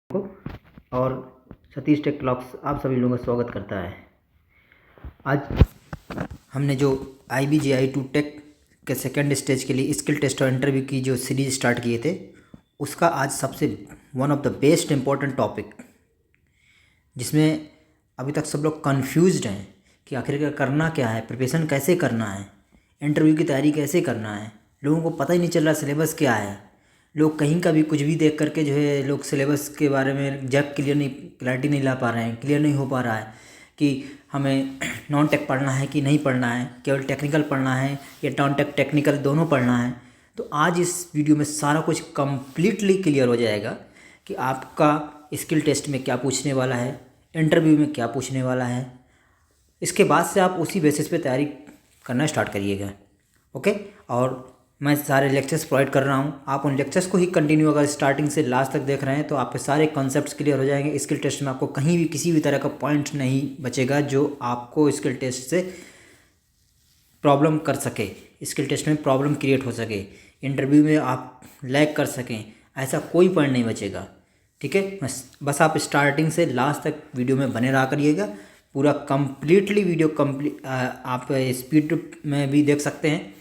को और Satish take clocks आप सभी लोगों का स्वागत करता है। आज हमने जो IBJI-2 टेक के सेकेंड स्टेज के लिए स्किल टेस्ट और इंटरव्यू की जो सीरीज स्टार्ट किए थे, उसका आज सबसे one of the best important topic, जिसमें अभी तक सब लोग कन्फ्यूज्ड हैं कि आखिर करना क्या है, प्रिपरेशन कैसे करना है, इंटरव्यू की तैयारी कैसे करना है। लोगों को पता ही नहीं चल रहा सिलेबस क्या है। लोग कहीं का भी कुछ भी देख करके जो है लोग सिलेबस के बारे में जब क्लैरिटी नहीं ला पा रहे हैं, क्लियर नहीं हो पा रहा है कि हमें नॉन टेक पढ़ना है कि नहीं पढ़ना है, केवल टेक्निकल पढ़ना है या नॉन टेक टेक्निकल दोनों पढ़ना है। तो आज इस वीडियो में सारा कुछ कम्प्लीटली क्लियर हो जाएगा कि आपका स्किल टेस्ट में क्या पूछने वाला है, इंटरव्यू में क्या पूछने वाला है। इसके बाद से आप उसी बेसिस पे तैयारी करना स्टार्ट करिएगा। ओके, और मैं सारे लेक्चर्स प्रोवाइड कर रहा हूँ, आप उन लेक्चर्स को ही कंटिन्यू अगर स्टार्टिंग से लास्ट तक देख रहे हैं तो आपके सारे कॉन्सेप्ट्स क्लियर हो जाएंगे। स्किल टेस्ट में आपको कहीं भी किसी भी तरह का पॉइंट नहीं बचेगा जो आपको स्किल टेस्ट से प्रॉब्लम कर सके, स्किल टेस्ट में प्रॉब्लम क्रिएट हो सके, इंटरव्यू में आप लैग कर सकें, ऐसा कोई पॉइंट नहीं बचेगा। ठीक है, बस आप स्टार्टिंग से लास्ट तक वीडियो में बने रहा करिएगा। पूरा कम्प्लीटली वीडियो आप स्पीड में भी देख सकते हैं।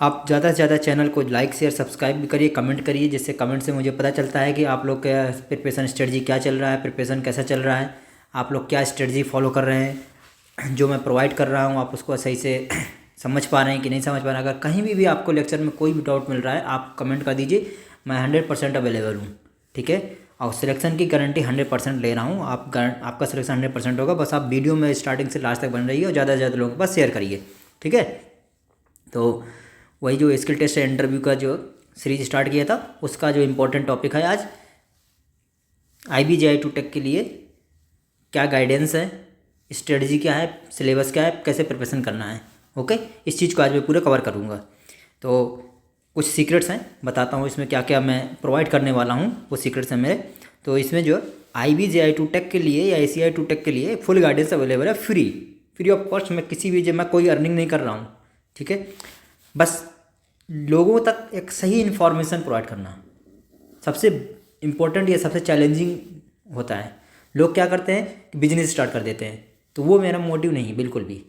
आप ज़्यादा से ज़्यादा चैनल को लाइक शेयर सब्सक्राइब भी करिए, कमेंट करिए, जिससे कमेंट से मुझे पता चलता है कि आप लोग का प्रिपरेशन स्ट्रेटजी क्या चल रहा है, प्रिपरेशन कैसा चल रहा है, आप लोग क्या स्ट्रेटजी फॉलो कर रहे हैं। जो मैं प्रोवाइड कर रहा हूँ आप उसको सही से समझ पा रहे हैं कि नहीं समझ पा रहे हैं। अगर कहीं भी आपको लेक्चर में कोई भी डाउट मिल रहा है आप कमेंट कर दीजिए, मैं 100% अवेलेबल हूँ। ठीक है, और सिलेक्शन की गारंटी 100% ले रहा हूँ। आपका सिलेक्शन 100% होगा। बस आप वीडियो में स्टार्टिंग से लास्ट तक बन रही है और ज़्यादा से ज़्यादा लोगों के पास शेयर करिए। ठीक है, तो वही जो स्किल टेस्ट इंटरव्यू का जो सीरीज स्टार्ट किया था उसका जो इम्पोर्टेंट टॉपिक है आज, IBJI-2 टेक के लिए क्या गाइडेंस है, स्ट्रेटजी क्या है, सिलेबस क्या है, कैसे प्रिपरेशन करना है। ओके, इस चीज़ को आज मैं पूरा कवर करूँगा। तो कुछ सीक्रेट्स हैं, बताता हूँ इसमें क्या क्या मैं प्रोवाइड करने वाला हूँ, वो सीक्रेट्स हैं मेरे। तो इसमें जो IBJI-2 टेक के लिए या ACI-2 टेक के लिए फुल गाइडेंस अवेलेबल है, फ्री ऑफ कॉस्ट। मैं किसी भी मैं कोई अर्निंग नहीं कर रहा हूँ। ठीक है, बस लोगों तक एक सही इन्फॉर्मेशन प्रोवाइड करना सबसे इम्पोर्टेंट या सबसे चैलेंजिंग होता है। लोग क्या करते हैं कि बिजनेस स्टार्ट कर देते हैं, तो वो मेरा मोटिव नहीं है बिल्कुल भी।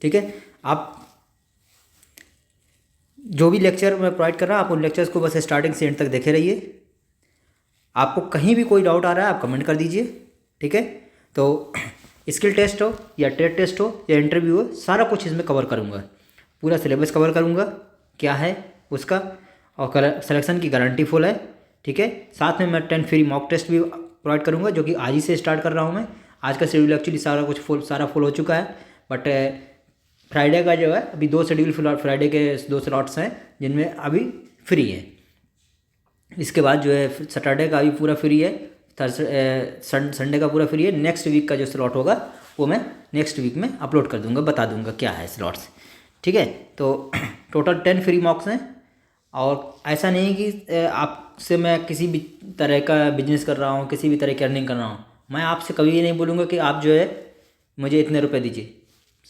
ठीक है, आप जो भी लेक्चर मैं प्रोवाइड कर रहा हूँ आप उन लेक्चर्स को बस स्टार्टिंग से एंड तक देखे रहिए। आपको कहीं भी कोई डाउट आ रहा है आप कमेंट कर दीजिए। ठीक है, तो स्किल टेस्ट हो या ट्रेड टेस्ट हो या इंटरव्यू हो, सारा कुछ इसमें कवर करूँगा। पूरा सिलेबस कवर करूँगा क्या है उसका, और सिलेक्शन की गारंटी फुल है। ठीक है, साथ में मैं 10 फ्री मॉक टेस्ट भी प्रोवाइड करूँगा, जो कि आज ही से स्टार्ट कर रहा हूँ मैं। आज का शेड्यूल एक्चुअली सारा फुल हो चुका है, बट फ्राइडे का जो है अभी 2 शेड्यूल फ्राइडे के 2 स्लॉट्स हैं जिनमें अभी फ्री है। इसके बाद जो है सैटरडे का भी पूरा फ्री है, संडे का पूरा फ्री है। नेक्स्ट वीक का जो स्लॉट होगा वो मैं नेक्स्ट वीक में अपलोड कर दूँगा, बता दूँगा क्या है स्लॉट्स। ठीक है, तो टोटल 10 फ्री मॉक्स हैं। और ऐसा नहीं कि आपसे मैं किसी भी तरह का बिजनेस कर रहा हूँ, किसी भी तरह की अर्निंग कर रहा हूँ। मैं आपसे कभी ये नहीं बोलूँगा कि आप जो है मुझे इतने रुपए दीजिए,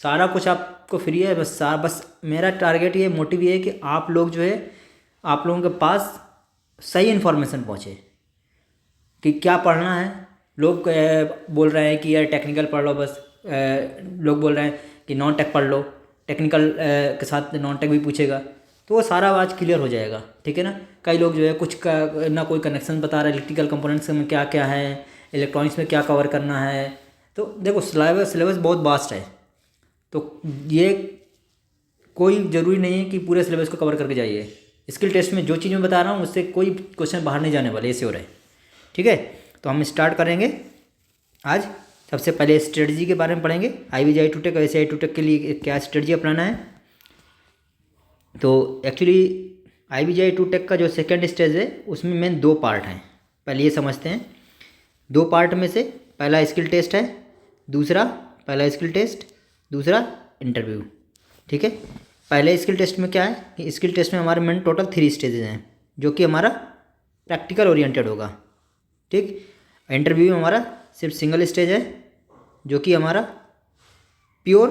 सारा कुछ आपको फ्री है। बस मेरा टारगेट ये मोटिव ये है कि आप लोग जो है आप लोगों के पास सही इन्फॉर्मेशन पहुँचे कि क्या पढ़ना है। लोग बोल रहे हैं कि यार टेक्निकल पढ़ लो बस, लोग बोल रहे हैं कि नॉन टेक पढ़ लो, टेक्निकल के साथ नॉन टेक भी पूछेगा, तो वो सारा आज क्लियर हो जाएगा। ठीक है ना, कई लोग जो है कुछ का ना कोई कनेक्शन बता रहा है, इलेक्ट्रिकल कंपोनेंट्स में क्या क्या है, इलेक्ट्रॉनिक्स में क्या कवर करना है। तो देखो सिलेबस बहुत वास्ट है, तो ये कोई ज़रूरी नहीं है कि पूरे सिलेबस को कवर करके जाइए। स्किल टेस्ट में जो चीज़ मैं बता रहा हूँ उससे कोई क्वेश्चन बाहर नहीं जाने वाले, ऐसे हो रहे हैं। ठीक है, तो हम स्टार्ट करेंगे आज। सबसे पहले स्ट्रेटजी के बारे में पढ़ेंगे, IBJI-2 टेक और ACI-2 टेक के लिए क्या स्ट्रेटजी अपनाना है। तो एक्चुअली IBJI-2 टेक का जो सेकेंड स्टेज है उसमें मेन 2 पार्ट हैं। पहले ये समझते हैं, 2 पार्ट में से पहला स्किल टेस्ट है, पहला स्किल टेस्ट, दूसरा इंटरव्यू। ठीक है, पहले स्किल टेस्ट में क्या है कि स्किल टेस्ट में हमारे मेन टोटल 3 स्टेजेस हैं, जो कि हमारा प्रैक्टिकल ओरिएंटेड होगा। ठीक, इंटरव्यू में हमारा सिर्फ सिंगल स्टेज है जो कि हमारा प्योर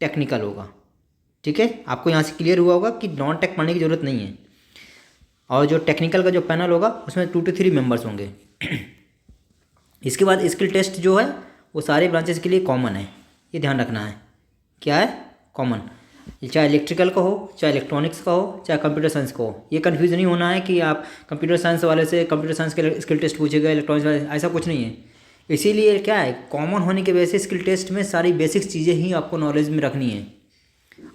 टेक्निकल होगा। ठीक है, आपको यहाँ से क्लियर हुआ होगा कि नॉन टेक पढ़ने की ज़रूरत नहीं है। और जो टेक्निकल का जो पैनल होगा उसमें 2 to 3 मेंबर्स होंगे। इसके बाद स्किल टेस्ट जो है वो सारे ब्रांचेस के लिए कॉमन है, ये ध्यान रखना है। क्या है? कॉमन। चाहे इलेक्ट्रिकल का हो, चाहे इलेक्ट्रॉनिक्स का हो, चाहे कंप्यूटर साइंस का हो। ये कन्फ्यूज़ नहीं होना है कि आप कंप्यूटर साइंस वाले से कंप्यूटर साइंस के स्किल टेस्ट पूछेगा, इलेक्ट्रॉनिक्स वाले, ऐसा कुछ नहीं है। इसीलिए क्या है, कॉमन होने की वजह से स्किल टेस्ट में सारी बेसिक चीज़ें ही आपको नॉलेज में रखनी है।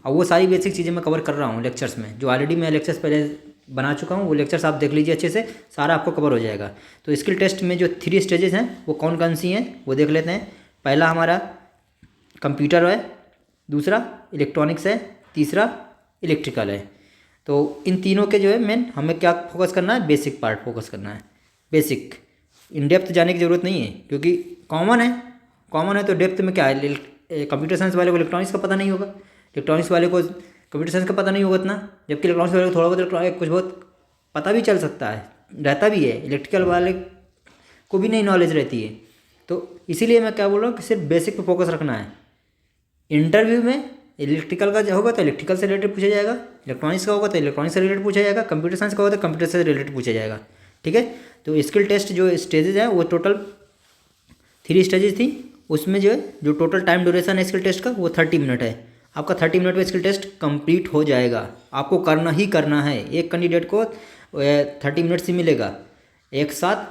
और वो सारी बेसिक चीज़ें मैं कवर कर रहा हूँ लेक्चर्स में, जो ऑलरेडी मैं लेक्चर्स पहले बना चुका हूँ। वो लेक्चर्स आप देख लीजिए अच्छे से, सारा आपको कवर हो जाएगा। तो स्किल टेस्ट में जो 3 स्टेजेस हैं वो कौन कौन सी हैं वो देख लेते हैं। पहला हमारा कंप्यूटर है, दूसरा इलेक्ट्रॉनिक्स है, तीसरा इलेक्ट्रिकल है। तो इन तीनों के जो है मेन हमें क्या फोकस करना है, बेसिक पार्ट फोकस करना है। बेसिक, इन डेप्थ जाने की ज़रूरत नहीं है क्योंकि कॉमन है। कॉमन है तो डेप्थ में क्या है, कंप्यूटर साइंस वाले को इलेक्ट्रॉनिक्स का पता नहीं होगा, इलेक्ट्रॉनिक्स वाले को कंप्यूटर साइंस का पता नहीं होगा इतना, जबकि इलेक्ट्रॉनिक्स वाले को थोड़ा बहुत इलेक्ट्रॉनिक कुछ बहुत पता भी चल सकता है, रहता भी है। इलेक्ट्रिकल वाले को भी नहीं नॉलेज रहती है। तो इसीलिए मैं क्या बोल रहा हूँ कि सिर्फ बेसिक पे फोकस रखना है। इंटरव्यू में इलेक्ट्रिकल का होगा तो इलेक्ट्रिकल से रिलेटेड पूछा जाएगा, इलेक्ट्रॉनिक्स का होगा तो इलेक्ट्रॉनिक्स से रिलेटेड पूछा जाएगा, कंप्यूटर साइंस का होगा तो कंप्यूटर से रिलेटेड पूछा जाएगा। ठीक है। तो स्किल टेस्ट जो स्टेजेज हैं वो टोटल 3 स्टेजेज थी। उसमें जो है जो टोटल टाइम ड्यूरेशन है स्किल टेस्ट का वो 30 मिनट है। आपका 30 मिनट में स्किल टेस्ट कंप्लीट हो जाएगा। आपको करना ही करना है। एक कैंडिडेट को 30 मिनट्स ही मिलेगा, एक साथ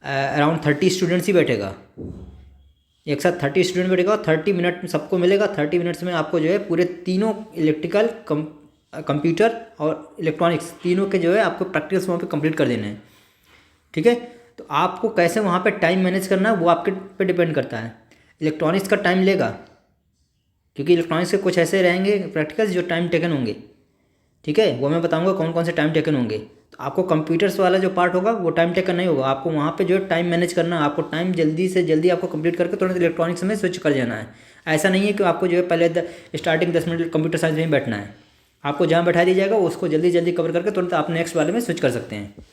अराउंड 30 स्टूडेंट्स ही बैठेगा, एक साथ 30 स्टूडेंट बैठेगा, 30 मिनट में सबको मिलेगा। 30 मिनट्स में आपको जो है पूरे तीनों इलेक्ट्रिकल, कंप्यूटर और इलेक्ट्रॉनिक्स तीनों के जो है आपको प्रैक्टिकल्स वहाँ पे कंप्लीट कर देने हैं। ठीक है। तो आपको कैसे वहाँ पे टाइम मैनेज करना है वो आपके पे डिपेंड करता है। इलेक्ट्रॉनिक्स का टाइम लेगा क्योंकि इलेक्ट्रॉनिक्स के कुछ ऐसे रहेंगे प्रैक्टिकल्स जो टाइम टेकन होंगे। ठीक है, वो मैं बताऊंगा कौन कौन से टाइम टेकन होंगे। तो आपको कंप्यूटर्स वाला जो पार्ट होगा वो टाइम टेकन नहीं होगा। आपको वहाँ पे जो है टाइम मैनेज करना है। आपको टाइम जल्दी से जल्दी आपको कंप्लीट करके तुरंत इलेक्ट्रॉनिक्स में स्विच कर जाना है। ऐसा नहीं है कि आपको जो है पहले स्टार्टिंग 10 मिनट कंप्यूटर साइंस में ही बैठना है। आपको जहाँ बैठा दिया जाएगा उसको जल्दी जल्दी कवर करके तुरंत आप नेक्स्ट वाले में स्विच कर सकते हैं।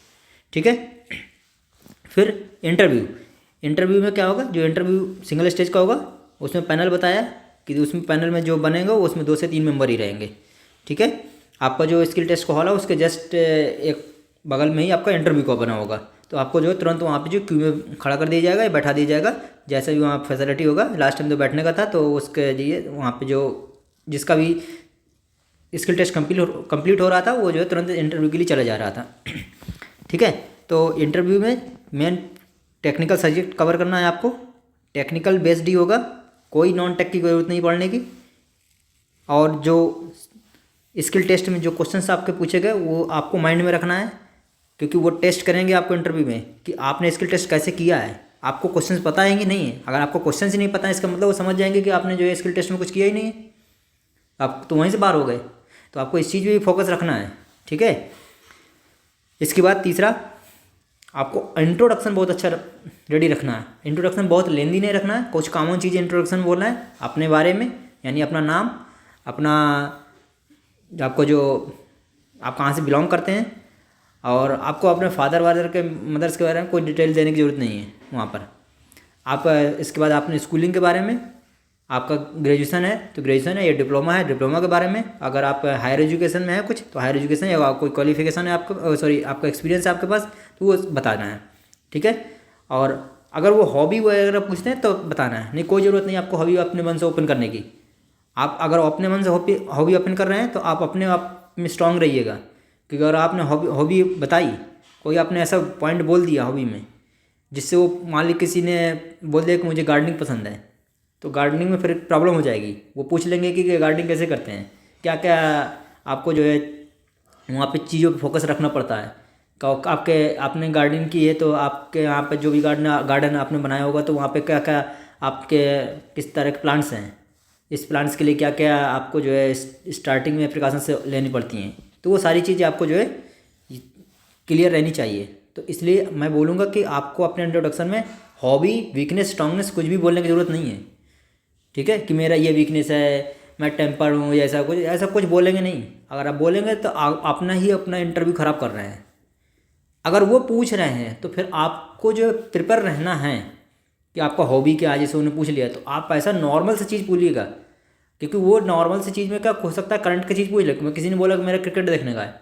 ठीक है। फिर इंटरव्यू में क्या होगा, जो इंटरव्यू सिंगल स्टेज का होगा उसमें पैनल बताया कि उसमें पैनल में जो बनेगा उसमें 2 से 3 मेंबर ही रहेंगे। ठीक है। आपका जो स्किल टेस्ट का हॉल है उसके जस्ट एक बगल में ही आपका इंटरव्यू का बना होगा। तो आपको जो है तुरंत वहाँ पे जो क्यू में खड़ा कर दिया जाएगा या बैठा दिया जाएगा, जैसे भी वहाँ फैसिलिटी होगा। लास्ट टाइम तो बैठने का था तो उसके लिए वहाँ पे जो जिसका भी स्किल टेस्ट कंप्लीट हो रहा था वो जो है तुरंत इंटरव्यू के लिए चला जा रहा था। ठीक है। तो इंटरव्यू में मेन टेक्निकल सब्जेक्ट कवर करना है आपको। टेक्निकल बेस्ड ही होगा, कोई नॉन टेक की ज़रूरत नहीं पढ़ने की। और जो स्किल टेस्ट में जो क्वेश्चंस आपके पूछे गए वो आपको माइंड में रखना है क्योंकि वो टेस्ट करेंगे आपको इंटरव्यू में कि आपने स्किल टेस्ट कैसे किया है। आपको क्वेश्चंस पता है कि नहीं है। अगर आपको क्वेश्चंस ही नहीं पता है इसका मतलब वो समझ जाएंगे कि आपने जो है स्किल टेस्ट में कुछ किया ही नहीं है, आप तो वहीं से बाहर हो गए। तो आपको इस चीज़ पे भी फोकस रखना है। ठीक है। इसके बाद तीसरा, आपको इंट्रोडक्शन बहुत अच्छा रेडी रखना है। इंट्रोडक्शन बहुत लेंदी नहीं रखना है। कुछ कॉमन चीज़ें इंट्रोडक्शन बोलना है अपने बारे में, यानी अपना नाम, अपना आपको जो आप कहाँ से बिलोंग करते हैं, और आपको अपने फादर के मदर्स के बारे में कोई डिटेल देने की ज़रूरत नहीं है वहाँ पर। आप इसके बाद आपने स्कूलिंग के बारे में, आपका ग्रेजुएशन है तो ग्रेजुएशन है या डिप्लोमा है, डिप्लोमा के बारे में। अगर आप हायर एजुकेशन में है कुछ तो हायर एजुकेशन या कोई क्वालिफिकेशन है आपका, सॉरी आपका एक्सपीरियंस है आपके पास तो वो बताना है। ठीक है। और अगर वो हॉबी वगैरह पूछते हैं तो बताना है। नहीं, कोई ज़रूरत नहीं आपको हॉबी अपने मन से ओपन करने की। आप अगर अपने मन से हॉबी ओपन कर रहे हैं तो आप अपने आप में स्ट्रांग रहिएगा। क्योंकि अगर आपने हॉबी बताई, कोई आपने ऐसा पॉइंट बोल दिया हॉबी में जिससे वो मान ली किसी ने बोल दिया कि मुझे गार्डनिंग पसंद है, तो गार्डनिंग में फिर प्रॉब्लम हो जाएगी। वो पूछ लेंगे कि गार्डनिंग कैसे करते हैं, क्या क्या आपको जो है वहाँ पे चीज़ों पे फोकस रखना पड़ता है। आपने गार्डनिंग की है तो आपके यहाँ पे जो भी गार्डन आपने बनाया होगा तो वहाँ पे क्या क्या आपके किस तरह के प्लांट्स हैं, इस प्लांट्स के लिए क्या क्या आपको जो है स्टार्टिंग में प्रिकॉशन से लेनी पड़ती हैं। तो वो सारी चीज़ें आपको जो है क्लियर रहनी चाहिए। तो इसलिए मैं बोलूँगा कि आपको अपने इंट्रोडक्शन में हॉबी, वीकनेस, स्ट्रांगनेस कुछ भी बोलने की ज़रूरत नहीं है। ठीक है, कि मेरा ये वीकनेस है, मैं टेम्पर हूँ या ऐसा कुछ बोलेंगे नहीं। अगर आप बोलेंगे तो अपना ही अपना इंटरव्यू ख़राब कर रहे हैं। अगर वो पूछ रहे हैं तो फिर आपको जो प्रिपेयर रहना है कि आपका हॉबी क्या है। जैसे उन्होंने पूछ लिया तो आप ऐसा नॉर्मल सी चीज़ पूछिएगा, क्योंकि वो नॉर्मल सी चीज़ में क्या हो सकता है, करंट की चीज़ पूछ ले। किसी ने बोला कि मेरा क्रिकेट देखने का है,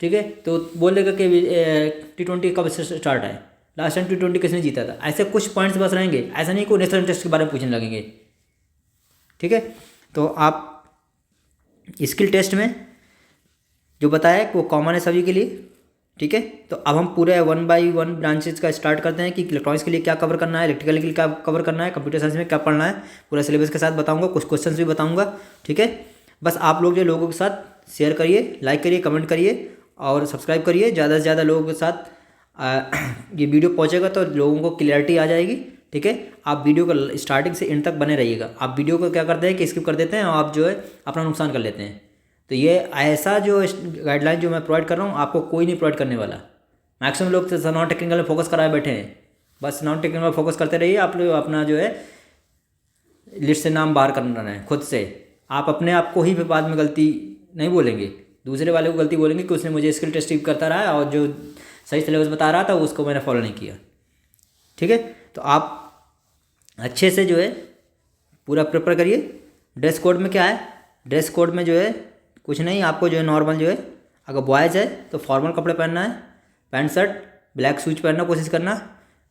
ठीक है, तो बोलेगा कि T20 कब से स्टार्ट है, लास्ट टाइम T20 किसने जीता था, ऐसे कुछ पॉइंट्स बस रहेंगे। ऐसा नहीं कोई नेशनल इंटरेस्ट के बारे में पूछने लगेंगे, ठीक है। तो आप स्किल टेस्ट में जो बताया वो कॉमन है सभी के लिए, ठीक है। तो अब हम पूरे 1 बाई 1 ब्रांचेज का स्टार्ट करते हैं कि इलेक्ट्रॉनिक्स के लिए क्या कवर करना है, इलेक्ट्रिकल के लिए क्या कवर करना है, कंप्यूटर साइंस में क्या पढ़ना है, पूरा सिलेबस के साथ बताऊंगा, कुछ क्वेश्चंस भी बताऊंगा, ठीक है। बस आप लोग जो लोगों के साथ शेयर करिए, लाइक करिए, कमेंट करिए और सब्सक्राइब करिए। ज़्यादा से ज़्यादा लोगों के साथ ये वीडियो पहुँचेगा तो लोगों को क्लियरिटी आ जाएगी, ठीक है। आप वीडियो को स्टार्टिंग से एंड तक बने रहिएगा। आप वीडियो को क्या करते हैं कि स्किप कर देते हैं और आप जो है अपना नुकसान कर लेते हैं। तो ये ऐसा जो गाइडलाइन जो मैं प्रोवाइड कर रहा हूँ आपको कोई नहीं प्रोवाइड करने वाला। मैक्सिमम लोग तो नॉन टेक्निकल में फोकस कराए बैठे हैं, बस नॉन टेक्निकल में फोकस करते रहिए। आप लोग अपना जो है लिस्ट से नाम बाहर करना है खुद से। आप अपने आप को ही फिर बाद में गलती नहीं बोलेंगे, दूसरे वाले को गलती बोलेंगे कि उसने मुझे स्किल टेस्ट करता रहा है और जो सही सिलेबस बता रहा था उसको मैंने फॉलो नहीं किया, ठीक है। तो आप अच्छे से जो है पूरा प्रिपेयर करिए। ड्रेस कोड में क्या है, ड्रेस कोड में जो है कुछ नहीं, आपको जो है नॉर्मल जो है, अगर बॉयज़ है तो फॉर्मल कपड़े पहनना है, पैंट शर्ट, ब्लैक शूज पहनना कोशिश करना।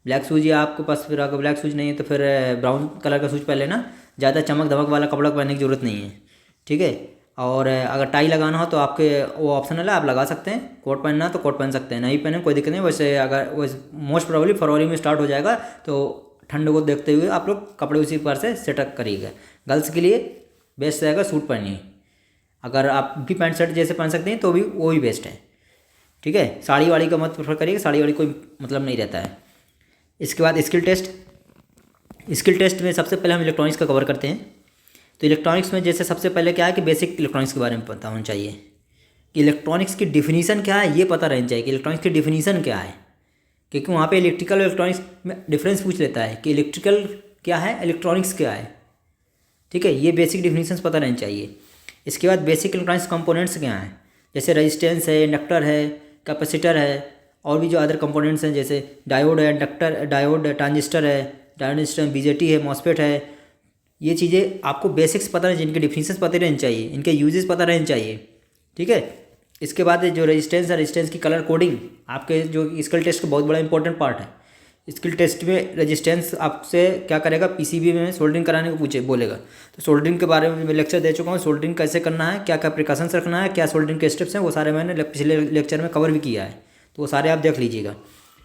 ब्लैक शूज या आपके पास फिर अगर ब्लैक शूज नहीं है तो फिर ब्राउन कलर का शूज पहन लेना। ज़्यादा चमक धमक वाला कपड़ा पहनने की ज़रूरत नहीं है, ठीक है। और अगर टाई लगाना हो तो आपके वो ऑप्शनल है, आप लगा सकते हैं। कोट पहनना है तो कोट पहन सकते हैं, नहीं पहने कोई दिक्कत नहीं। वैसे अगर मोस्ट प्रोबेबली फरवरी में स्टार्ट हो जाएगा तो ठंड को देखते हुए आप लोग कपड़े उसी प्रकार से सेटअप करिएगा। गर्ल्स के लिए बेस्ट रहेगा सूट पहनिए, अगर आप भी पैंट शर्ट जैसे पहन सकते हैं तो भी वो भी बेस्ट है, ठीक है। साड़ी वाड़ी का मत प्रेफर करिएगा, साड़ी वाड़ी कोई मतलब नहीं रहता है। इसके बाद स्किल टेस्ट। स्किल टेस्ट में सबसे पहले हम इलेक्ट्रॉनिक्स का कवर करते हैं। तो इलेक्ट्रॉनिक्स में जैसे सबसे पहले क्या है कि बेसिक इलेक्ट्रॉनिक्स के बारे में पता होना चाहिए कि इलेक्ट्रॉनिक्स की डिफिनीशन क्या है, ये पता रहना चाहिए कि इलेक्ट्रॉनिक्स की डिफिनीशन क्या है, क्योंकि वहाँ पे इलेक्ट्रिकल और इलेक्ट्रॉनिक्स में डिफरेंस पूछ लेता है कि इलेक्ट्रिकल क्या है, इलेक्ट्रॉनिक्स क्या है, ठीक है। ये बेसिक डिफिनीशंस पता रहनी चाहिए। इसके बाद बेसिक इलेक्ट्रॉनिक्स कंपोनेंट्स क्या हैं, जैसे रेजिस्टेंस है, इंडक्टर है, कैपेसिटर है, और भी जो अदर कंपोनेंट्स हैं जैसे डायोड है, इंडक्टर, डायोड, ट्रांजिस्टर है, ट्रांजिस्टर, बीजेटी है, मॉसफेट है। ये चीज़ें आपको बेसिक्स पता रहनी चाहिए, इनके डिफिनीशंस पता रहनी चाहिए, इनके यूजेस पता रहने चाहिए, ठीक है। इसके बाद जो रेजिस्टेंस है, रेजिस्टेंस की कलर कोडिंग आपके जो स्किल टेस्ट का बहुत बड़ा इंपॉर्टेंट पार्ट है। स्किल टेस्ट में रेजिस्टेंस आपसे क्या करेगा, पीसीबी में सोल्डरिंग कराने को बोलेगा। तो सोल्डरिंग के बारे में मैं लेक्चर दे चुका हूँ, सोल्डरिंग कैसे करना है, क्या क्या प्रिकॉशंस रखना है, क्या सोल्डरिंग के स्टेप्स हैं, वो सारे मैंने पिछले लेक्चर में कवर भी किया है, तो वो सारे आप देख लीजिएगा,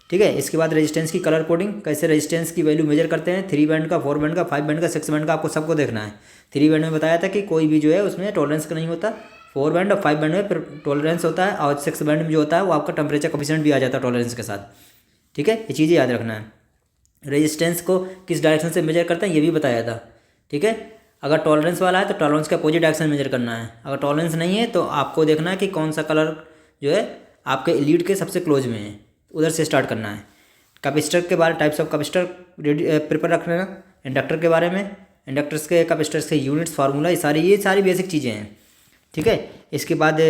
ठीक है। इसके बाद रेजिस्टेंस की कलर कोडिंग, कैसे रेजिस्टेंस की वैल्यू मेजर करते हैं, 3 बैंड का, 4 बैंड का, 5 बैंड का, 6 बैंड का, आपको सबको देखना है। 3 बैंड में बताया था कि कोई भी जो है उसमें टॉलरेंस का नहीं होता, 4 बैंड और 5 बैंड में फिर टॉलरेंस होता है, और 6 बैंड में जो होता है वो आपका टेम्परेचर कोफिशिएंट भी आ जाता है टॉलरेंस के साथ, ठीक है। ये चीज़ें याद रखना है। रेजिस्टेंस को किस डायरेक्शन से मेजर करते हैं ये भी बताया था, ठीक है। अगर टॉलरेंस वाला है तो टॉलरेंस का अपोजिट डायरेक्शन मेजर करना है। अगर टॉलरेंस नहीं है तो आपको देखना है कि कौन सा कलर जो है आपके लीड के सबसे क्लोज में है, उधर से स्टार्ट करना है। कैपेसिटर के बारे, टाइप्स ऑफ कैपेसिटर प्रिपेयर रख लेना। इंडक्टर के बारे में, इंडक्टर्स के, कैपेसिटर्स के यूनिट्स, फार्मूला, ये सारी बेसिक चीज़ें हैं, ठीक है। इसके बाद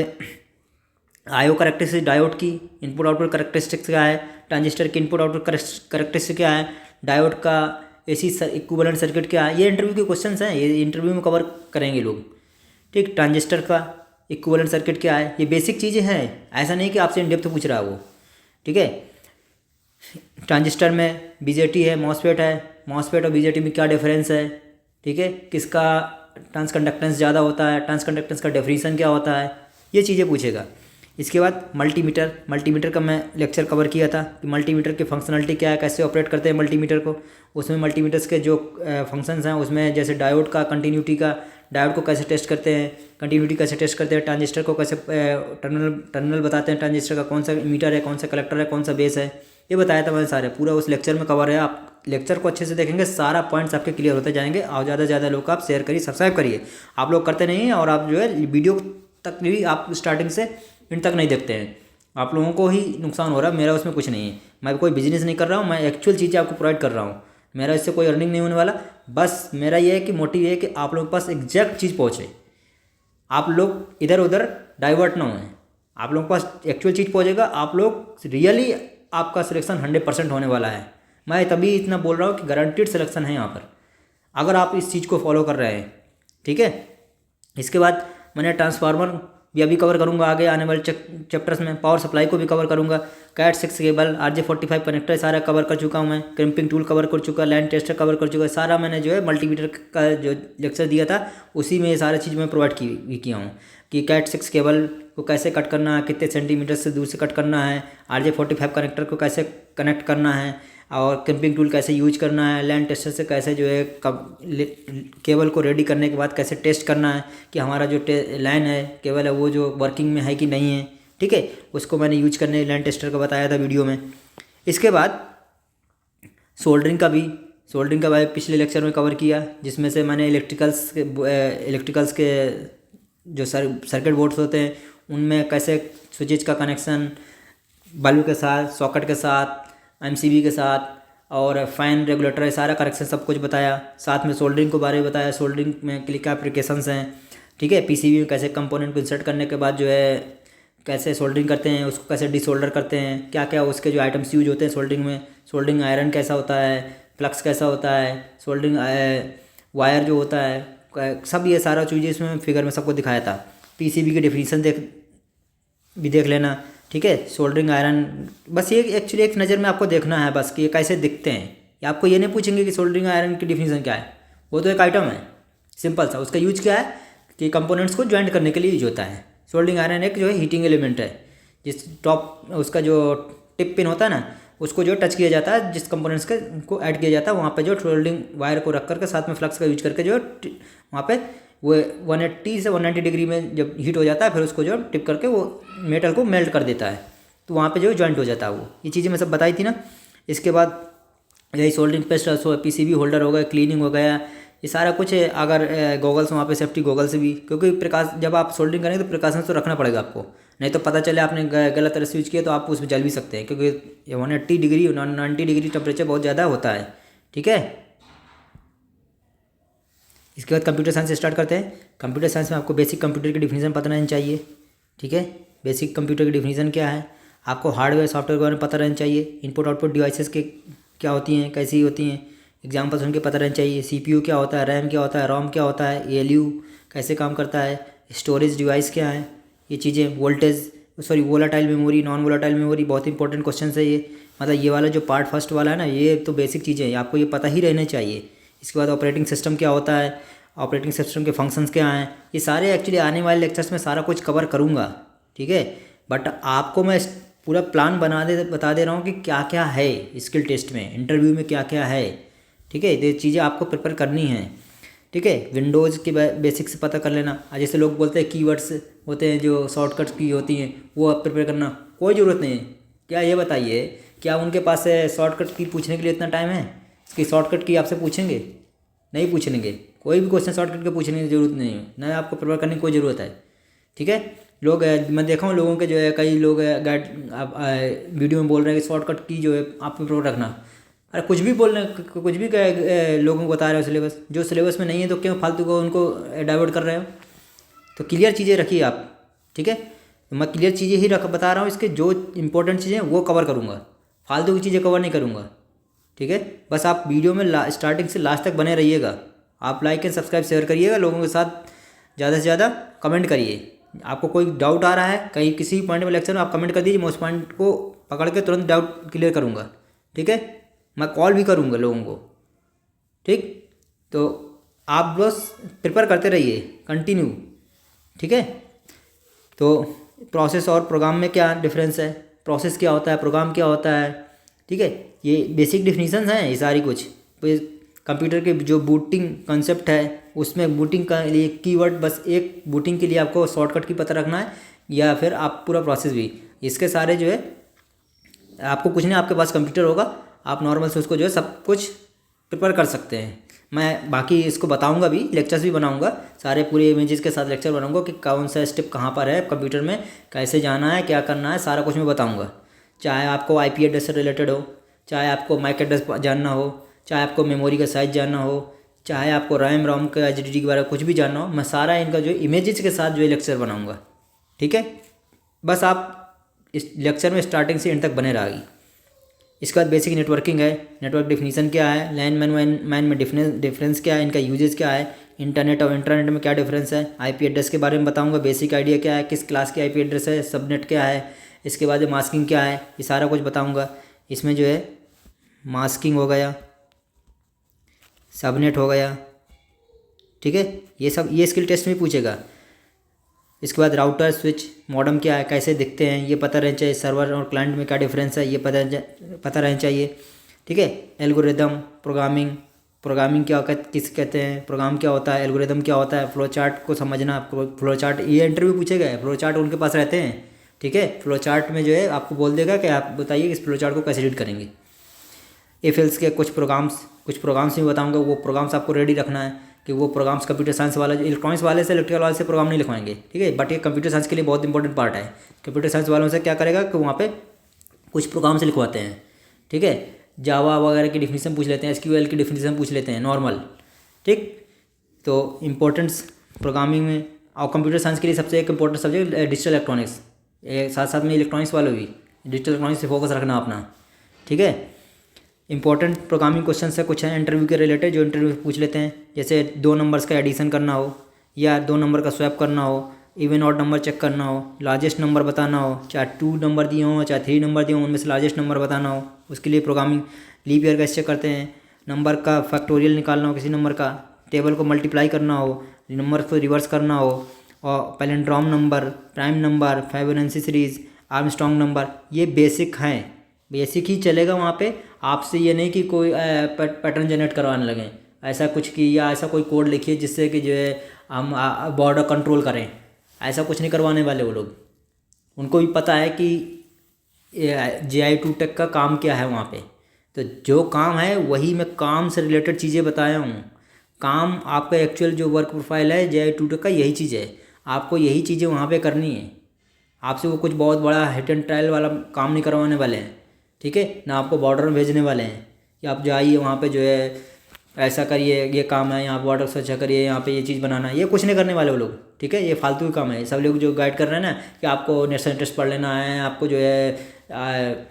आईओ करेक्टरिस्टिक, डायोड की इनपुट आउटपुट करेक्टरिस्टिक्स क्या है, ट्रांजिस्टर की इनपुट आउटपुट करेक्टरिस्टिक क्या है, डायोड का एसी इक्विवेलेंट सर्किट क्या है। ये इंटरव्यू के क्वेश्चंस हैं, ये इंटरव्यू में कवर करेंगे लोग, ठीक। ट्रांजिस्टर का इक्विवेलेंट सर्किट क्या है, ये बेसिक चीज़ें हैं, ऐसा नहीं कि आपसे इन डेप्थ पूछ रहा है वो, ठीक है। ट्रांजिस्टर में बीजेटी है, मॉसफेट है, मॉसफेट और बीजेटी में क्या डिफरेंस है, ठीक है। किसका ट्रांसकंडक्टेंस ज़्यादा होता है, ट्रांसकंडक्टेंस का डेफिनेशन क्या होता है, ये चीज़ें पूछेगा। इसके बाद मल्टीमीटर, मल्टीमीटर का मैं लेक्चर कवर किया था कि मल्टीमीटर की फंक्शनलिटी क्या है, कैसे ऑपरेट करते हैं मल्टीमीटर को। उसमें मल्टीमीटर्स के जो फंक्शंस हैं उसमें जैसे डायोड का, कंटिन्यूटी का, डायोड को कैसे टेस्ट करते हैं, कंटिन्यूटी कैसे टेस्ट करते हैं, ट्रांजिस्टर को कैसे टर्मिनल बताते हैं, ट्रांजिस्टर का कौन सा मीटर है, कौन सा कलेक्टर है, कौन सा बेस है, ये बताया था मैंने सारे, पूरा उस लेक्चर में कवर है। आप लेक्चर को अच्छे से देखेंगे, सारा पॉइंट्स आपके क्लियर होते जाएंगे। और ज़्यादा से ज़्यादा लोग आप शेयर करिए, सब्सक्राइब करिए। आप लोग करते नहीं हैं और आप जो है वीडियो तक भी आप स्टार्टिंग से इन तक नहीं देखते हैं, आप लोगों को ही नुकसान हो रहा है, मेरा उसमें कुछ नहीं है। मैं कोई बिजनेस नहीं कर रहा हूँ, मैं एक्चुअल चीज़ें आपको प्रोवाइड कर रहा हूँ, मेरा इससे कोई अर्निंग नहीं होने वाला। बस मेरा ये है कि मोटिव ये है कि आप लोगों के पास एग्जैक्ट चीज़ पहुँचे, आप लोग इधर उधर डाइवर्ट ना हों, आप लोगों के पास एक्चुअल चीज़ पहुँचेगा, आप लोग रियली आपका सिलेक्शन 100% होने वाला है। मैं तभी इतना बोल रहा हूँ कि गारंटीड सिलेक्शन है यहाँ पर, अगर आप इस चीज़ को फॉलो कर रहे हैं, ठीक है। इसके बाद मैंने ट्रांसफार्मर भी अभी कवर करूँगा आगे आने वाले चैप्टर्स में। पावर सप्लाई को भी कवर करूँगा। कैट 6 केबल, RJ45 कनेक्टर सारा कवर कर चुका हूँ मैं। क्रिम्पिंग टूल कवर कर चुका, लैंड टेस्टर कवर कर चुका, सारा मैंने जो है मल्टीमीटर का जो लेक्चर दिया था उसी में ये सारी चीज़ मैं प्रोवाइड किया हूँ कि कैट 6 केबल को कैसे कट करना है, कितने सेंटीमीटर से दूर से कट करना है, RJ45 कनेक्टर को कैसे कनेक्ट करना है, और क्रिम्पिंग टूल कैसे यूज करना है, लैंड टेस्टर से कैसे जो है केबल को रेडी करने के बाद कैसे टेस्ट करना है कि हमारा जो लाइन है केबल है वो जो वर्किंग में है कि नहीं है। ठीक है, उसको मैंने यूज करने लैंड टेस्टर का बताया था वीडियो में। इसके बाद सोल्डरिंग का भाई पिछले लेक्चर में कवर किया, जिसमें से मैंने इलेक्ट्रिकल्स के जो सर्किट बोर्ड्स होते हैं उनमें कैसे स्विचेज का कनेक्शन बल्ब के साथ, सॉकेट के साथ, MCB के साथ और फ़ैन रेगुलेटर सारा कनेक्शन सब कुछ बताया। साथ में सोल्डरिंग के बारे में बताया, सोल्डरिंग में क्या एप्लीकेशंस हैं। ठीक है, PCB में कैसे कंपोनेंट को इंसर्ट करने के बाद जो है कैसे सोल्डरिंग करते हैं, उसको कैसे डिसोल्डर करते हैं, क्या क्या उसके जो आइटम्स यूज होते हैं सोल्डरिंग में, सोल्डरिंग आयरन कैसा होता है, फ्लक्स कैसा होता है, सोल्डरिंग वायर जो होता है, सब ये सारा चीज़ें इसमें फिगर में सबको दिखाया था। PCB की डेफिनीसन देख लेना। ठीक है, सोल्डरिंग आयरन बस ये एक्चुअली एक नज़र में आपको देखना है बस कि ये कैसे दिखते हैं। ये आपको ये नहीं पूछेंगे कि सोल्डरिंग आयरन की डेफिनीसन क्या है, वो तो एक आइटम है सिंपल सा। उसका यूज क्या है कि कंपोनेंट्स को ज्वाइंट करने के लिए यूज होता है। सोल्डरिंग आयरन एक जो है हीटिंग एलिमेंट है, जिस टॉप उसका जो टिप पिन होता है ना उसको जो टच किया जाता है, जिस कंपोनेंट्स को ऐड किया जाता है वहाँ पे जो सोल्डरिंग वायर को रख करके साथ में फ्लक्स का यूज करके जो वहाँ पे वो 180 से 190 डिग्री में जब हीट हो जाता है फिर उसको जो टिप करके वो मेटल को मेल्ट कर देता है, तो वहाँ पे जो जॉइंट हो जाता है वो। ये चीज़ें मैं सब बताई थी ना। इसके बाद यही सोल्डरिंग पेस्ट, PCB होल्डर हो गया, क्लीनिंग हो गया, ये सारा कुछ है। अगर गॉगल्स वहाँ पे सेफ्टी गॉगल्स भी, क्योंकि जब आप सोल्डरिंग करेंगे तो प्रिकॉशंस तो रखना पड़ेगा आपको, नहीं तो पता चले आपने गलत तरह से यूज किया तो आप उसमें जल भी सकते हैं, क्योंकि 180 डिग्री 90 डिग्री टेम्परेचर बहुत ज़्यादा होता है। ठीक है, इसके बाद कंप्यूटर साइंस स्टार्ट करते हैं। कंप्यूटर साइंस में आपको बेसिक कंप्यूटर की डिफिनीसन पता रहनी चाहिए। ठीक है, बेसिक कंप्यूटर की डिफिनीसन क्या है, आपको हार्डवेयर सॉफ्टवेयर के बारे में पता रहना चाहिए। इनपुट आउटपुट डिवाइसेस के क्या होती हैं, कैसी होती हैं, एग्जाम्पल्स उनके पता रहने चाहिए। CPU क्या होता है, रैम क्या होता है, रोम क्या होता है, ALU कैसे काम करता है, स्टोरेज डिवाइस क्या है, ये चीज़ें, volatile memory, non volatile memory, बहुत इंपॉर्टेंट क्वेश्चन है ये। मतलब ये वाला जो पार्ट फर्स्ट वाला है ना, ये तो बेसिक चीज़ें हैं, आपको ये पता ही रहने चाहिए। इसके बाद ऑपरेटिंग सिस्टम क्या होता है, ऑपरेटिंग सिस्टम के फंक्शंस क्या हैं, ये सारे एक्चुअली आने वाले लेक्चर्स में सारा कुछ कवर करूँगा। ठीक है, बट आपको मैं पूरा प्लान बता दे रहा हूँ कि क्या क्या है स्किल टेस्ट में, इंटरव्यू में क्या क्या है। ठीक है, ये चीज़ें आपको प्रिपेयर करनी है। ठीक है, विंडोज़ के बेसिक से पता कर लेना। जैसे लोग बोलते हैं कीवर्ड्स होते हैं जो शॉर्टकट्स की होती हैं, वो आप प्रिपेयर करना, कोई ज़रूरत नहीं है। क्या ये बताइए, क्या उनके पास शॉर्टकट की पूछने के लिए इतना टाइम है? इसकी शॉर्टकट की आपसे पूछेंगे? नहीं पूछेंगे। कोई भी क्वेश्चन शॉर्टकट के पूछने की ज़रूरत नहीं है, ना आपको प्रिपेयर करने की कोई ज़रूरत है। ठीक है, लोग मैं देखा हूँ लोगों के जो है, कई लोग गाइड वीडियो में बोल रहे हैं कि शॉर्टकट की जो है आप प्रिपेयर रखना। अरे कुछ भी बोल रहे हैं, कुछ भी लोगों को बता रहे हो सिलेबस, जो सिलेबस में नहीं है तो क्यों फालतू को उनको डाइवर्ट कर रहे हो? तो क्लियर चीज़ें रखिए आप। ठीक है, तो मैं क्लियर चीज़ें ही बता रहा हूँ, इसके जो इंपॉर्टेंट चीज़ें वो कवर करूँगा, फालतू की चीज़ें कवर नहीं करूँगा। ठीक है, बस आप वीडियो में स्टार्टिंग से लास्ट तक बने रहिएगा। आप लाइक एंड सब्सक्राइब शेयर करिएगा, लोगों के साथ ज़्यादा से ज़्यादा कमेंट करिए। आपको कोई डाउट आ रहा है कहीं किसी पॉइंट में लेक्चर में, आप कमेंट कर दीजिए, मैं उस पॉइंट को पकड़ के तुरंत डाउट क्लियर करूँगा। ठीक है, मैं कॉल भी करूँगा लोगों को। ठीक, तो आप बस प्रिपेयर करते रहिए कंटिन्यू। ठीक है, तो प्रोसेस और प्रोग्राम में क्या डिफरेंस है, प्रोसेस क्या होता है, प्रोग्राम क्या होता है। ठीक है, ये बेसिक डिफिनीशंस हैं ये सारी कुछ। कंप्यूटर के जो बूटिंग कंसेप्ट है उसमें बूटिंग का लिए कीवर्ड, बस एक बूटिंग के लिए आपको शॉर्टकट की पता रखना है, या फिर आप पूरा प्रोसेस भी। इसके सारे जो है आपको कुछ नहीं, आपके पास कंप्यूटर होगा, आप नॉर्मल से उसको जो है सब कुछ प्रिपेयर कर सकते हैं। मैं बाकी इसको बताऊंगा भी, लेक्चर्स भी बनाऊंगा, सारे पूरे इमेजेस के साथ लेक्चर बनाऊंगा कि कौन सा स्टेप कहाँ पर है कंप्यूटर में, कैसे जाना है, क्या करना है, सारा कुछ मैं बताऊंगा। चाहे आपको IP एड्रेस से रिलेटेड हो, चाहे आपको मैक एड्रेस जानना हो, चाहे आपको मेमोरी का साइज़ जानना हो, चाहे आपको रैम रोम का HDD के बारे में कुछ भी जानना हो, मैं सारा इनका जो इमेजेस के साथ जो है लेक्चर बनाऊँगा। ठीक है, बस आप इस लेक्चर में स्टार्टिंग से एंड तक बने रहिए। इसके बाद बेसिक नेटवर्किंग है, नेटवर्क डिफिनीसन क्या है, लैन मैन में डिफरेंस क्या है, इनका यूजेस क्या है, इंटरनेट और इंटरनेट में क्या डिफरेंस है, आईपी एड्रेस के बारे में बताऊंगा, बेसिक आइडिया क्या है, किस क्लास की आईपी एड्रेस है, सबनेट क्या है, इसके बाद मास्किंग क्या है, ये सारा कुछ बताऊंगा। इसमें जो है मास्किंग हो गया, सबनेट हो गया, ठीक है, ये सब ये स्किल टेस्ट में पूछेगा। इसके बाद राउटर, स्विच, मॉडेम क्या है, कैसे दिखते हैं, ये पता रहना चाहिए। सर्वर और क्लाइंट में क्या डिफरेंस है, ये पता रहना चाहिए, ठीक है। एल्गोरिदम, प्रोग्रामिंग क्या किस कहते हैं, प्रोग्राम क्या होता है, एल्गोरिदम क्या होता है, फ्लो चार्ट को समझना। फ्लो चार्ट ये इंटरव्यू पूछेगा, फ्लो चार्ट उनके पास रहते हैं, ठीक है। फ्लो चार्ट में जो है आपको बोल देगा कि आप बताइए इस फ्लो चार्ट को कैसे रीड करेंगे। एफएल्स के कुछ प्रोग्राम्स भी बताऊंगा, वो प्रोग्राम्स आपको रेडी रखना है कि वो प्रोग्राम्स कंप्यूटर साइंस वाला, इलेक्ट्रॉनिक्स वाले से, इलेक्ट्रिकल वाले से प्रोग्राम नहीं लिखवाएंगे, ठीक है। बट ये कंप्यूटर साइंस के लिए बहुत इंपॉर्टेंट पार्ट है। कंप्यूटर साइंस वालों से क्या करेगा कि वहाँ पे कुछ प्रोग्राम से लिखवाते हैं, ठीक है। जावा वगैरह की डिफिनीशन पूछ लेते हैं, एसक्यूएल की डिफिनीशन पूछ लेते हैं नॉर्मल, ठीक। तो इम्पोर्टेंस प्रोग्रामिंग में और कंप्यूटर साइंस के लिए सबसे एक इम्पोर्टेंट सब्जेक्ट डिजिटल इलेक्ट्रॉनिक्स, साथ साथ में इलेक्ट्रॉनिक्स वालों भी डिजिटल इलेक्ट्रॉनिक्स से फोकस रखना अपना, ठीक है। इंपॉर्टेंट प्रोग्रामिंग क्वेश्चन से कुछ हैं इंटरव्यू के रिलेटेड जो इंटरव्यू पूछ लेते हैं, जैसे 2 नंबर्स का एडिशन करना हो या 2 नंबर का स्वैप करना हो, इवन ऑड नंबर चेक करना हो, लार्जेस्ट नंबर बताना हो, चाहे 2 नंबर दिए हों चाहे 3 नंबर दिए हों, उनमें से लार्जेस्ट नंबर बताना हो, उसके लिए प्रोग्रामिंग। लीप ईयर कैसे चेक करते हैं, नंबर का फैक्टोरियल निकालना हो किसी नंबर का, टेबल को मल्टीप्लाई करना हो, नंबर को रिवर्स करना हो, और palindrome number, prime number, Fibonacci series, Armstrong number, ये बेसिक हैं, बेसिक ही चलेगा वहाँ पे। आपसे ये नहीं कि कोई पैटर्न जनरेट करवाने लगें, ऐसा कुछ कि या ऐसा कोई कोड लिखिए जिससे कि जो है हम बॉर्डर कंट्रोल करें, ऐसा कुछ नहीं करवाने वाले वो लोग। उनको भी पता है कि JI2 टेक का काम क्या है वहाँ पे, तो जो काम है वही मैं काम से रिलेटेड चीज़ें बताया हूँ। काम आपका एक्चुअल जो वर्क प्रोफाइल है JI2 टेक का यही चीज़ है, आपको यही चीज़ें वहाँ पे करनी है। आपसे वो कुछ बहुत बड़ा हिट एंड ट्रायल वाला काम नहीं करवाने वाले हैं, ठीक है ना। आपको बॉर्डर में भेजने वाले हैं कि आप जाइए वहाँ पे जो है ऐसा करिए, ये काम है यहाँ बॉर्डर से अच्छा करिए, यहाँ पे ये चीज़ बनाना है, ये कुछ नहीं करने वाले वो लोग, ठीक है। ये फालतू ही काम है। सब लोग जो गाइड कर रहे हैं ना कि आपको नेशनल इंटरेस्ट पढ़ लेना है, आपको जो है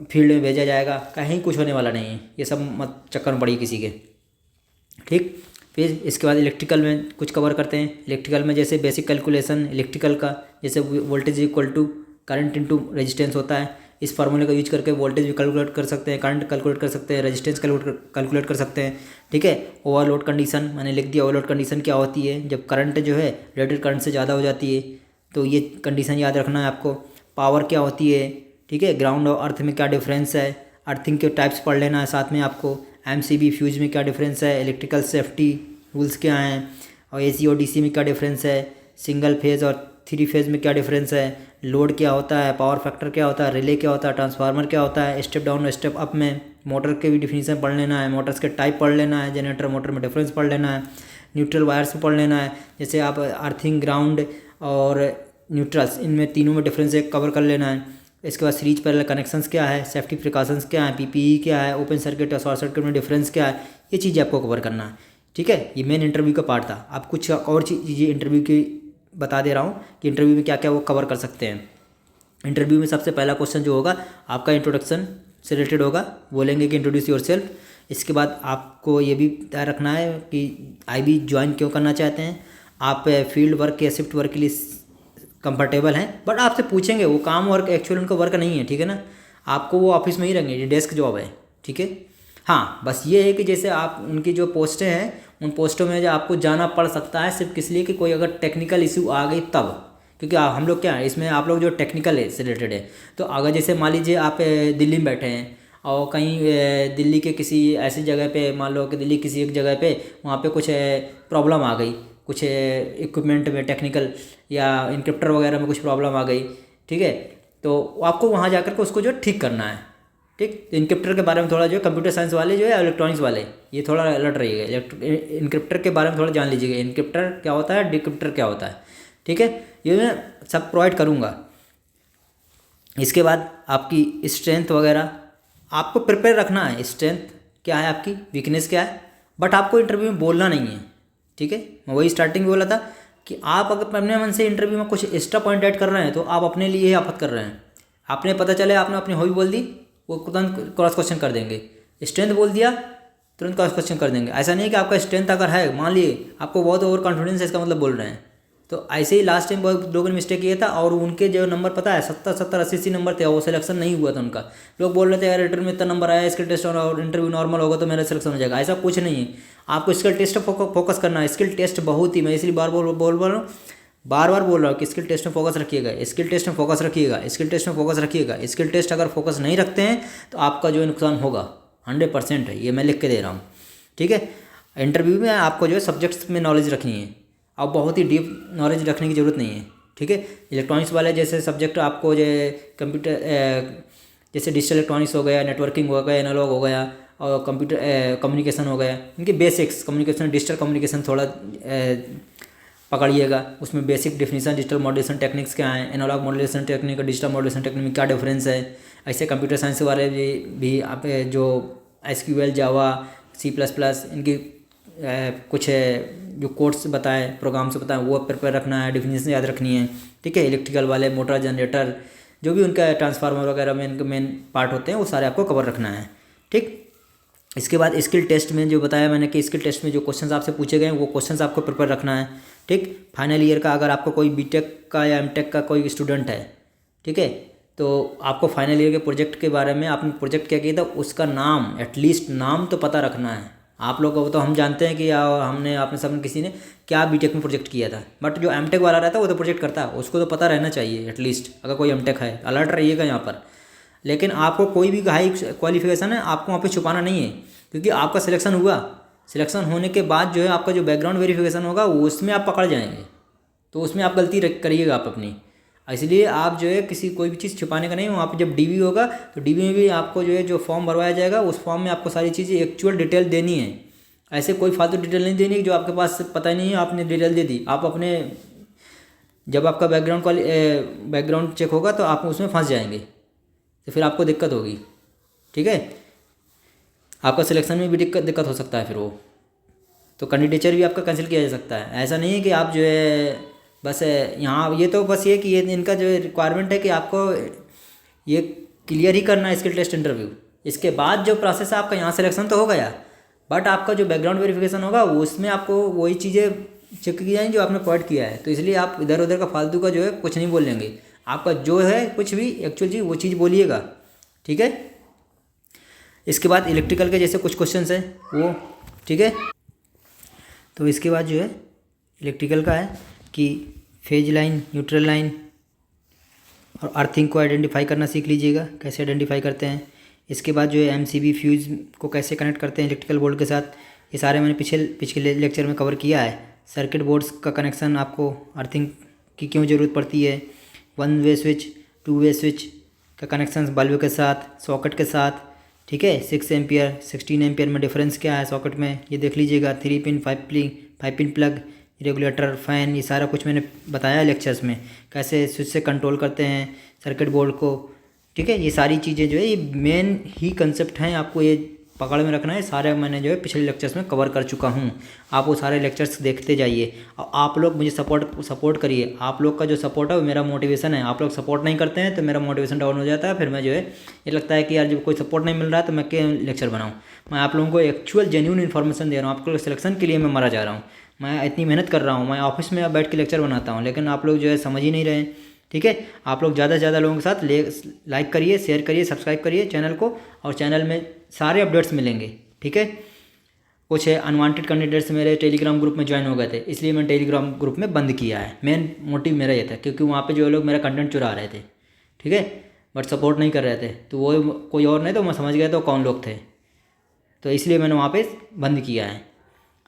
फील्ड में भेजा जाएगा, कहीं कुछ होने वाला नहीं है, ये सब मत चक्कर में पड़िए किसी के, ठीक। फिर इसके बाद इलेक्ट्रिकल में कुछ कवर करते हैं। इलेक्ट्रिकल में जैसे बेसिक कैलकुलेशन इलेक्ट्रिकल का, जैसे voltage equal to current into resistance होता है, इस फार्मूले का यूज करके वोल्टेज भी कैलकुलेट कर सकते हैं, करंट कैलकुलेट कर सकते हैं, रेजिस्टेंस कैलकुलेट कर सकते हैं, ठीक है। ओवरलोड कंडीशन मैंने लिख दिया, ओवरलोड कंडीशन क्या होती है, जब करंट जो है रेटेड करंट से ज़्यादा हो जाती है, तो ये कंडीशन याद रखना है आपको। पावर क्या होती है, ठीक है। ग्राउंड और अर्थ में क्या डिफरेंस है, अर्थिंग के टाइप्स पढ़ लेना है साथ में आपको। MCB फ्यूज में क्या डिफरेंस है, इलेक्ट्रिकल सेफ्टी रूल्स क्या हैं, और AC और DC में क्या डिफरेंस है, सिंगल फेज़ और 3 फेज़ में क्या डिफरेंस है, लोड क्या होता है, पावर फैक्टर क्या होता है, रिले क्या होता है, ट्रांसफार्मर क्या होता है, स्टेप डाउन और स्टेप अप में मोटर के भी डिफिनीशन पढ़ लेना है, मोटर्स के टाइप पढ़ लेना है, जनरेटर मोटर में डिफरेंस पढ़ लेना है, न्यूट्रल वायर्स में पढ़ लेना है, जैसे आप अर्थिंग, ग्राउंड और न्यूट्रल्स, इनमें तीनों में डिफरेंस कवर कर लेना है। इसके बाद सीरीज पैरेलल कनेक्शंस क्या है, सेफ्टी प्रिकॉशंस क्या है, PPE क्या है, ओपन सर्किट और शॉर्ट सर्किट में डिफरेंस क्या है, ये चीज़ें आपको कवर करना है, ठीक है। ये मेन इंटरव्यू का पार्ट था। अब कुछ और चीज़ें इंटरव्यू की बता दे रहा हूँ कि इंटरव्यू में क्या क्या वो कवर कर सकते हैं। इंटरव्यू में सबसे पहला क्वेश्चन जो होगा आपका इंट्रोडक्शन से रिलेटेड होगा, बोलेंगे कि इंट्रोड्यूस योर सेल्फ। इसके बाद आपको ये भी तय रखना है कि IB ज्वाइन क्यों करना चाहते हैं, आप फील्ड वर्क या शिफ्ट वर्क के लिए कंफर्टेबल हैं। बट आपसे पूछेंगे, वो काम वर्क एक्चुअली उनका वर्क नहीं है, ठीक है ना। आपको वो ऑफिस में ही रहेंगे, ये डेस्क जॉब है, ठीक है। हाँ, बस ये है कि जैसे आप उनकी जो पोस्टें हैं उन पोस्टों में जो आपको जाना पड़ सकता है, सिर्फ किस लिए कि कोई अगर टेक्निकल इशू आ गई तब, क्योंकि हम लोग क्या है इसमें, आप लोग जो टेक्निकल है से रिलेटेड है। तो अगर जैसे मान लीजिए आप दिल्ली में बैठे हैं और कहीं दिल्ली के किसी ऐसी जगह पे, मान लो कि दिल्ली किसी एक जगह पे वहाँ पे कुछ प्रॉब्लम आ गई, कुछ इक्विपमेंट में टेक्निकल या इनक्रिप्टर वगैरह में कुछ प्रॉब्लम आ गई, ठीक है। तो आपको वहाँ जाकर के उसको जो ठीक करना है, ठीक। इनक्रिप्टर के बारे में थोड़ा जो है कंप्यूटर साइंस वाले जो है, इलेक्ट्रॉनिक्स वाले, ये थोड़ा अलर्ट रहिएगा। इनक्रिप्टर के बारे में थोड़ा जान लीजिएगा, इनक्रिप्टर क्या होता है, डिक्रिप्टर क्या होता है, ठीक है। ये मैं सब प्रोवाइड करूँगा। इसके बाद आपकी स्ट्रेंथ वगैरह आपको प्रिपेयर रखना है, स्ट्रेंथ क्या है आपकी, वीकनेस क्या है, बट आपको इंटरव्यू में बोलना नहीं है, ठीक है। मैं वही स्टार्टिंग में बोला था कि आप अगर अपने मन से इंटरव्यू में कुछ एक्स्ट्रा पॉइंट ऐड कर रहे हैं तो आप अपने लिए ही आफत कर रहे हैं। आपने पता चले आपने अपनी हॉबी बोल दी, वो तुरंत क्रॉस क्वेश्चन कर देंगे। स्ट्रेंथ बोल दिया तुरंत क्रॉस क्वेश्चन कर देंगे। ऐसा नहीं है कि आपका स्ट्रेंथ अगर है, मान लिए आपको बहुत ओवर कॉन्फिडेंस है, इसका मतलब बोल रहे हैं, तो ऐसे ही लास्ट टाइम बहुत लोगों ने मिस्टेक किया था और उनके जो नंबर पता है 70-80 नंबर थे, वो सिलेक्शन नहीं हुआ था उनका। लोग बोल रहे थे यार रिटर्न में इतना नंबर आया, स्किल टेस्ट और इंटरव्यू नॉर्मल होगा तो मेरा सिलेक्शन हो जाएगा। ऐसा कुछ नहीं है, आपको स्किल टेस्ट पर फोकस करना है। स्किल टेस्ट बहुत ही, मैं इसलिए बार बार बोल रहा हूँ कि स्किल टेस्ट में फोकस रखिएगा, स्किल टेस्ट में फोकस रखिएगा, स्किल टेस्ट में फोकस रखिएगा। स्किल टेस्ट अगर फोकस नहीं रखते हैं तो आपका जो है नुकसान होगा 100% है, ये मैं लिख के दे रहा हूँ, ठीक है। इंटरव्यू में आपको जो है सब्जेक्ट्स में नॉलेज रखनी है, अब बहुत ही डीप नॉलेज रखने की ज़रूरत नहीं है, ठीक है। इलेक्ट्रॉनिक्स वाले जैसे सब्जेक्ट आपको जो कंप्यूटर जैसे डिजिटल इलेक्ट्रॉनिक्स हो गया, नेटवर्किंग हो गया, एनालॉग हो गया और कंप्यूटर कम्युनिकेशन हो गया, इनके बेसिक्स कम्युनिकेशन, डिजिटल कम्युनिकेशन थोड़ा पकड़िएगा। उसमें basic definition digital modulation techniques क्या हैं, एनालॉग मॉड्यूलेशन टेक्निक और डिजिटल मॉड्यूलेशन टेक्निक में क्या डिफरेंस है। ऐसे कंप्यूटर साइंस वाले भी आप जो SQL, जावा, C++, इनकी कुछ जो कोड्स बताएं, प्रोग्राम से बताएं, वो प्रिपेयर रखना है, डिफिनेशन याद रखनी है, ठीक है। इलेक्ट्रिकल वाले मोटर, जनरेटर, जो भी उनका ट्रांसफार्मर वगैरह में इनके मेन पार्ट होते हैं, वो सारे आपको कवर रखना है, ठीक। इसके बाद स्किल टेस्ट में जो बताया मैंने कि स्किल टेस्ट में जो क्वेश्चंस आपसे पूछे गए वो क्वेश्चंस आपको प्रिपेयर रखना है, ठीक। फाइनल ईयर का अगर आपको कोई बीटेक का या एमटेक का कोई स्टूडेंट है, ठीक है, तो आपको फाइनल ईयर के प्रोजेक्ट के बारे में, आपने प्रोजेक्ट क्या किया था उसका नाम, एटलीस्ट नाम तो पता रखना है। आप लोग को तो हम जानते हैं कि हमने आपने सब किसी ने क्या बीटेक में प्रोजेक्ट किया था, बट जो एमटेक वाला रहता है वो तो प्रोजेक्ट करता है, उसको तो पता रहना चाहिए एटलीस्ट। अगर कोई एमटेक है अलर्ट रहिएगा यहाँ पर। लेकिन आपको कोई भी हाई क्वालिफिकेशन है, आपको वहाँ पे छुपाना नहीं है, क्योंकि आपका सिलेक्शन हुआ, सिलेक्शन होने के बाद जो है आपका जो बैकग्राउंड वेरिफिकेशन होगा उसमें आप पकड़ जाएंगे, तो उसमें आप गलती करिएगा आप अपनी। इसलिए आप जो है किसी कोई भी चीज़ छुपाने का नहीं। वहाँ पे जब DV होगा तो DV में भी आपको जो है जो फॉर्म भरवाया जाएगा उस फॉर्म में आपको सारी चीज़ें एक्चुअल डिटेल देनी है। ऐसे कोई फालतू डिटेल नहीं देनी जो आपके पास पता ही नहीं है, आपने डिटेल दे दी। आप अपने जब आपका बैकग्राउंड चेक होगा तो आप उसमें फंस जाएंगे, तो फिर आपको दिक्कत होगी, ठीक है। आपका सिलेक्शन में भी दिक्कत हो सकता है, फिर वो तो कैंडिडेचर भी आपका कैंसिल किया जा सकता है। ऐसा नहीं है कि आप जो है बस यहाँ, ये तो बस ये कि ये इनका जो रिक्वायरमेंट है कि आपको ये क्लियर ही करना है स्किल टेस्ट इंटरव्यू। इसके बाद जो प्रोसेस है आपका, यहाँ सिलेक्शन तो हो गया, बट आपका जो बैकग्राउंड वेरिफिकेशन होगा उसमें आपको वही चीज़ें चेक की जाएंगी जो आपने प्रोवाइड किया है। तो इसलिए आप इधर उधर का फालतू का जो है कुछ नहीं बोलेंगे, आपका जो है कुछ भी एक्चुअल चीज़ वो चीज़ बोलिएगा, ठीक है। इसके बाद इलेक्ट्रिकल के जैसे कुछ क्वेश्चंस हैं वो, ठीक है। तो इसके बाद जो है इलेक्ट्रिकल का है कि फेज लाइन, न्यूट्रल लाइन और अर्थिंग को आइडेंटिफाई करना सीख लीजिएगा, कैसे आइडेंटिफाई करते हैं। इसके बाद जो है MCB फ्यूज़ को कैसे कनेक्ट करते हैं इलेक्ट्रिकल बोर्ड के साथ, ये सारे मैंने पिछले लेक्चर में कवर किया है। सर्किट बोर्ड्स का कनेक्शन, आपको अर्थिंग की क्यों ज़रूरत पड़ती है, 1 वे स्विच, 2 वे स्विच का कनेक्शन बल्ब के साथ, सॉकेट के साथ, ठीक है। 6 एम्पियर 16 एम्पियर में डिफरेंस क्या है सॉकेट में, ये देख लीजिएगा। 3 pin 5 pin plug, regulator, fan, ये सारा कुछ मैंने बताया लेक्चर्स में, कैसे स्विच से कंट्रोल करते हैं सर्किट बोर्ड को, ठीक है। ये सारी चीज़ें जो है ये मेन ही कंसेप्ट हैं, आपको ये पकड़ में रखना है। सारे मैंने जो है पिछले लेक्चर्स में कवर कर चुका हूँ, आप वो सारे लेक्चर्स देखते जाइए और आप लोग मुझे सपोर्ट करिए। आप लोग का जो सपोर्ट है वो मेरा मोटिवेशन है। आप लोग सपोर्ट नहीं करते हैं तो मेरा मोटिवेशन डाउन हो जाता है, फिर मैं जो है ये लगता है कि यार जब कोई सपोर्ट नहीं मिल रहा है तो मैं क्या लेक्चर बनाऊँ। मैं आप लोगों को एक्चुअल जेन्युइन इन्फॉर्मेशन दे रहा हूँ, आपको सिलेक्शन के लिए मैं मरा जा रहा हूँ, मैं इतनी मेहनत कर रहा हूँ, मैं ऑफिस में बैठ के लेक्चर बनाता हूँ, लेकिन आप लोग जो है समझ ही नहीं रहे, ठीक है। आप लोग ज़्यादा से ज़्यादा लोगों के साथ लाइक करिए, शेयर करिए, सब्सक्राइब करिए चैनल को, और चैनल में सारे अपडेट्स मिलेंगे, ठीक है। कुछ अनवांटेड कैंडिडेट्स मेरे टेलीग्राम ग्रुप में ज्वाइन हो गए थे, इसलिए मैंने टेलीग्राम ग्रुप में बंद किया है। मेन मोटिव मेरा ये था, क्योंकि वहाँ पे जो लोग मेरा कंटेंट चुरा रहे थे, ठीक है, बट सपोर्ट नहीं कर रहे थे, तो वो कोई और नहीं, तो मैं समझ गया तो कौन लोग थे, तो इसलिए मैंने वहाँ पर बंद किया है।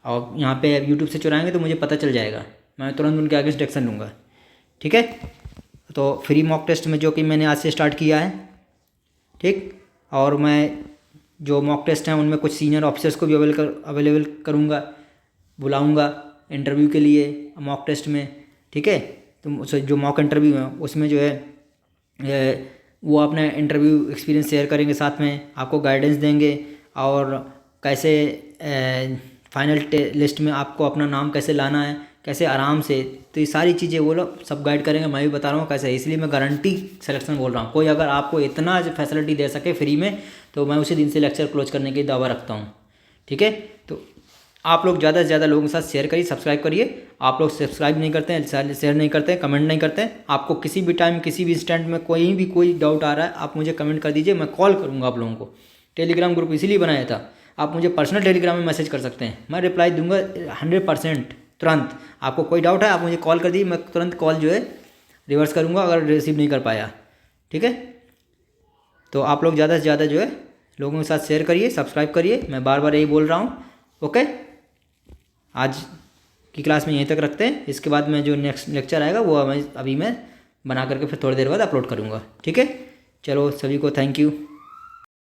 और यहाँ पे यूट्यूब से चुराएंगे तो मुझे पता चल जाएगा, मैं तुरंत उनके अगेंस्ट एक्शन लूँगा, ठीक है। तो फ्री मॉक टेस्ट में जो कि मैंने आज से स्टार्ट किया है, ठीक, और मैं जो मॉक टेस्ट हैं उनमें कुछ सीनियर ऑफिसर्स को भी अवेलेबल करूँगा, बुलाऊँगा इंटरव्यू के लिए मॉक टेस्ट में, ठीक है। तो जो मॉक इंटरव्यू है उसमें जो है वो अपना इंटरव्यू एक्सपीरियंस शेयर करेंगे, साथ में आपको गाइडेंस देंगे और कैसे फाइनल लिस्ट में आपको अपना नाम कैसे लाना है, कैसे आराम से, तो ये सारी चीज़ें वो लोग सब गाइड करेंगे। मैं भी बता रहा हूँ कैसे, इसलिए मैं गारंटी सिलेक्शन बोल रहा हूँ। कोई अगर आपको इतना फैसिलिटी दे सके फ्री में तो मैं उसी दिन से लेक्चर क्लोज करने की दावा रखता हूँ, ठीक है। तो आप लोग ज़्यादा से ज़्यादा लोगों के साथ शेयर करिए, सब्सक्राइब करिए। आप लोग सब्सक्राइब नहीं करते हैं, शेयर नहीं करते हैं, कमेंट नहीं करते हैं। आपको किसी भी टाइम किसी भी इंस्टेंट में कोई डाउट आ रहा है, आप मुझे कमेंट कर दीजिए, मैं कॉल करूँगा आप लोगों को। टेलीग्राम ग्रुप इसीलिए बनाया था, आप मुझे पर्सनल टेलीग्राम में मैसेज कर सकते हैं, मैं रिप्लाई दूंगा 100% तुरंत। आपको कोई डाउट है आप मुझे कॉल कर दीजिए, मैं तुरंत कॉल जो है रिवर्स करूँगा अगर रिसीव नहीं कर पाया, ठीक है। तो आप लोग ज़्यादा से ज़्यादा जो है लोगों के साथ शेयर करिए, सब्सक्राइब करिए, मैं बार बार यही बोल रहा हूँ। ओके, आज की क्लास में यहीं तक रखते हैं। इसके बाद में जो नेक्स्ट लेक्चर आएगा वो अभी मैं बना करके फिर थोड़ी देर बाद अपलोड करूँगा, ठीक है। चलो सभी को थैंक यू।